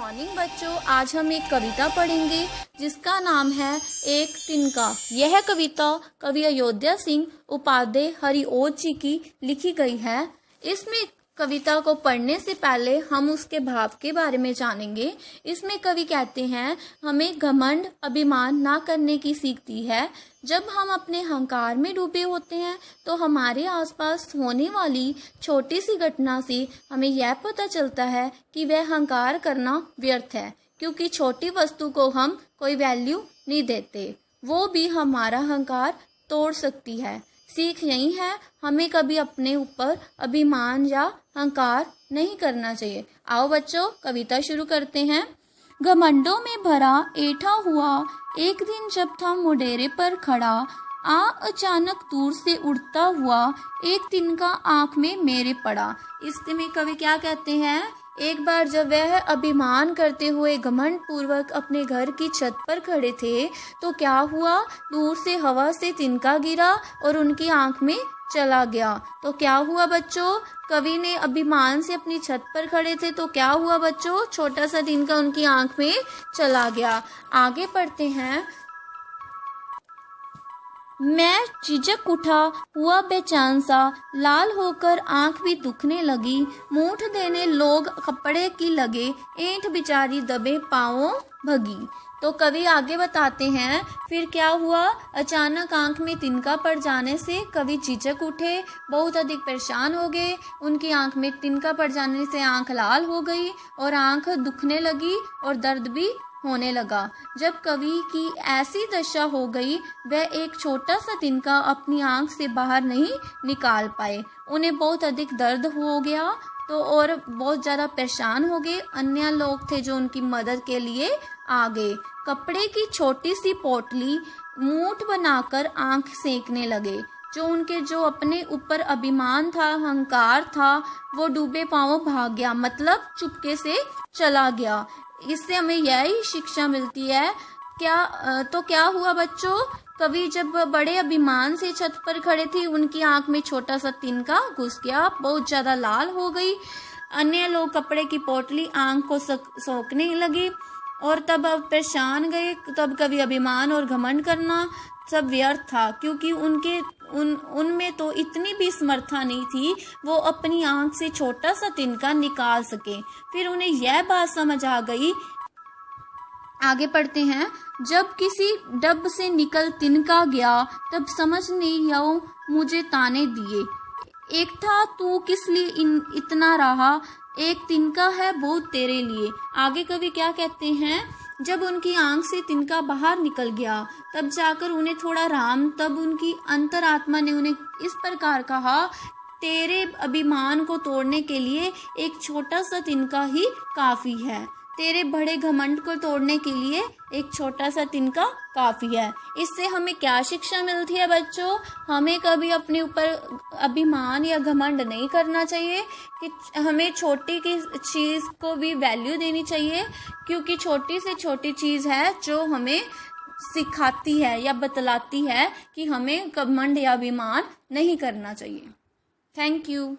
Morning बच्चों, आज हम एक कविता पढ़ेंगे जिसका नाम है एक तिनका। यह कविता कवि अयोध्या सिंह उपाध्याय हरिओत जी की लिखी गई है। इसमें कविता को पढ़ने से पहले हम उसके भाव के बारे में जानेंगे। इसमें कवि कहते हैं, हमें घमंड अभिमान ना करने की सीख दी है। जब हम अपने अहंकार में डूबे होते हैं तो हमारे आसपास होने वाली छोटी सी घटना से हमें यह पता चलता है कि वह अहंकार करना व्यर्थ है, क्योंकि छोटी वस्तु को हम कोई वैल्यू नहीं देते, वो भी हमारा अहंकार तोड़ सकती है। सीख यही है, हमें कभी अपने ऊपर अभिमान या अहंकार नहीं करना चाहिए। आओ बच्चों, कविता शुरू करते हैं। घमंडों में भरा ऐठा हुआ एक दिन जब था मुडेरे पर खड़ा, अचानक दूर से उड़ता हुआ एक तिनका आंख में मेरे पड़ा। इसमें कवि क्या कहते हैं, एक बार जब वह अभिमान करते हुए घमंड पूर्वक अपने घर की छत पर खड़े थे तो क्या हुआ, दूर से हवा से तिनका गिरा और उनकी आंख में चला गया। तो क्या हुआ बच्चों, कवि ने अभिमान से अपनी छत पर खड़े थे तो क्या हुआ बच्चों, छोटा सा तिनका उनकी आंख में चला गया। आगे पढ़ते हैं। मैं झिझक उठा हुआ बेचैन सा, लाल होकर आंख भी दुखने लगी। मूठ देने लोग कपड़े की लगे, ऐंठ बिचारी दबे पाँवों भगी। तो कवि आगे बताते हैं, फिर क्या हुआ, अचानक आंख में तिनका पड़ जाने से कवि झिझक उठे, बहुत अधिक परेशान हो गए। उनकी आंख में तिनका पड़ जाने से आंख लाल हो गई और आंख दुखने लगी और दर्द भी होने लगा। जब कवि की ऐसी दशा हो गई, वह एक छोटा सा तिनका अपनी आंख से बाहर नहीं निकाल पाए। उन्हें बहुत अधिक दर्द हो गया तो और बहुत ज़्यादा परेशान हो गए। अन्य लोग थे जो उनकी मदद के लिए आ गए। कपड़े की छोटी सी पोटली मूठ बनाकर आंख सेंकने लगे। जो अपने ऊपर अभिमान था, अहंकार था, वो डूबे पांवों भाग गया, मतलब चुपके से चला गया। इससे हमें यही शिक्षा मिलती है। क्या हुआ बच्चों, कवि जब बड़े अभिमान से छत पर खड़े थे, उनकी आंख में छोटा सा तिनका घुस गया, बहुत ज्यादा लाल हो गई। अन्य लोग कपड़े की पोटली आंख को सोखने लगे और तब अब परेशान गए। तब कवि अभिमान और घमंड करना सब व्यर्थ था, क्योंकि उनमें तो इतनी भी समर्था नहीं थी वो अपनी आंख से छोटा सा तिनका निकाल सके। फिर उन्हें यह बात समझ आ गई। आगे पढ़ते हैं। जब किसी डब से निकल तिनका गया, तब समझ नहीं आओ मुझे ताने दिए। एक था तू किस लिए इतना रहा, एक तिनका है बहुत तेरे लिए। आगे कवि क्या कहते हैं, जब उनकी आंख से तिनका बाहर निकल गया तब जाकर उन्हें थोड़ा राम, तब उनकी अंतरात्मा ने उन्हें इस प्रकार कहा, तेरे अभिमान को तोड़ने के लिए एक छोटा सा तिनका ही काफी है। तेरे बड़े घमंड को तोड़ने के लिए एक छोटा सा तिनका काफी है। इससे हमें क्या शिक्षा मिलती है बच्चों, हमें कभी अपने ऊपर अभिमान या घमंड नहीं करना चाहिए, कि हमें छोटी की चीज़ को भी वैल्यू देनी चाहिए, क्योंकि छोटी से छोटी चीज़ है जो हमें सिखाती है या बतलाती है कि हमें घमंड या अभिमान नहीं करना चाहिए। Thank you.